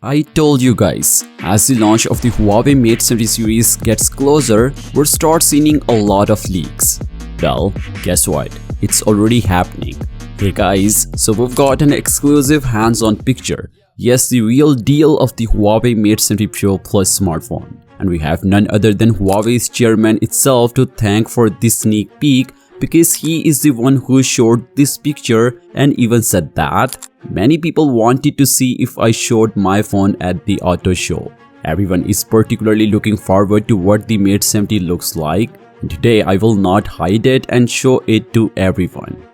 I told you guys, as the launch of the Huawei Mate 70 series gets closer, we'll start seeing a lot of leaks. Well, guess what? It's already happening. Hey guys, so we've got an exclusive hands-on picture. Yes, the real deal of the Huawei Mate 70 Pro Plus smartphone. And we have none other than Huawei's chairman itself to thank for this sneak peek, because he is the one who showed this picture and even said that many people wanted to see if I showed my phone at the auto show. Everyone is particularly looking forward to what the Mate 70 looks like, and today I will not hide it and show it to everyone.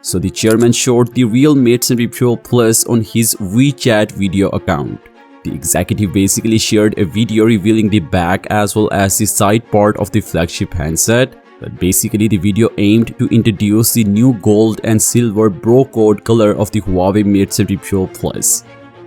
So the chairman showed the real Mate 70 Pro Plus on his WeChat video account. The executive basically shared a video revealing the back as well as the side part of the flagship handset. But basically the video aimed to introduce the new gold and silver bro-code color of the Huawei Mate 70 Pro Plus.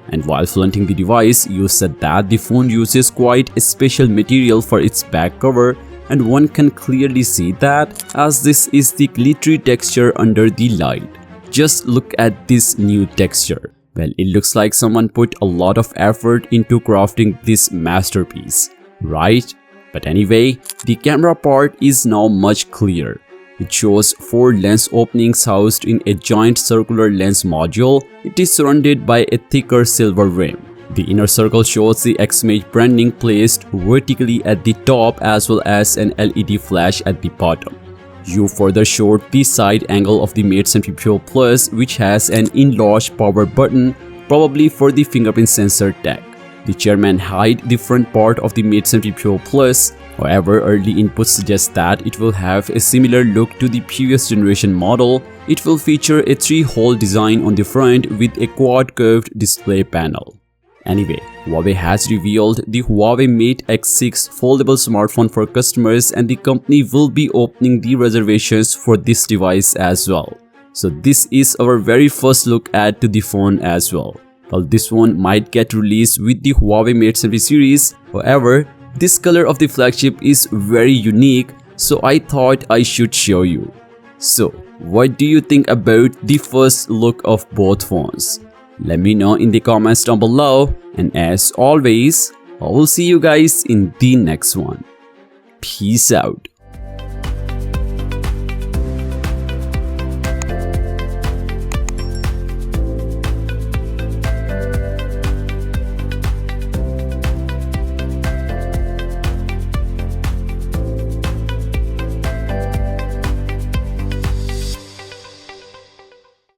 And while flaunting the device, you said that the phone uses quite a special material for its back cover, and one can clearly see that, as this is the glittery texture under the light. Just look at this new texture. Well, it looks like someone put a lot of effort into crafting this masterpiece, right? But anyway, the camera part is now much clearer. It shows 4 lens openings housed in a giant circular lens module. It is surrounded by a thicker silver rim. The inner circle shows the XMate branding placed vertically at the top as well as an LED flash at the bottom. You further showed the side angle of the Mate 70 Pro Plus, which has an in-launch power button, probably for the fingerprint sensor tech. The chairman hid the front part of the Mate 70 Pro Plus. However, early inputs suggest that it will have a similar look to the previous generation model. It will feature a 3-hole design on the front with a quad curved display panel. Anyway, Huawei has revealed the Huawei Mate X6 foldable smartphone for customers, and the company will be opening the reservations for this device as well. So this is our very first look at the phone as well. Well, this one might get released with the Huawei Mate 70 series. However, this color of the flagship is very unique, so I thought I should show you. So, what do you think about the first look of both phones? Let me know in the comments down below, and as always, I will see you guys in the next one. Peace out.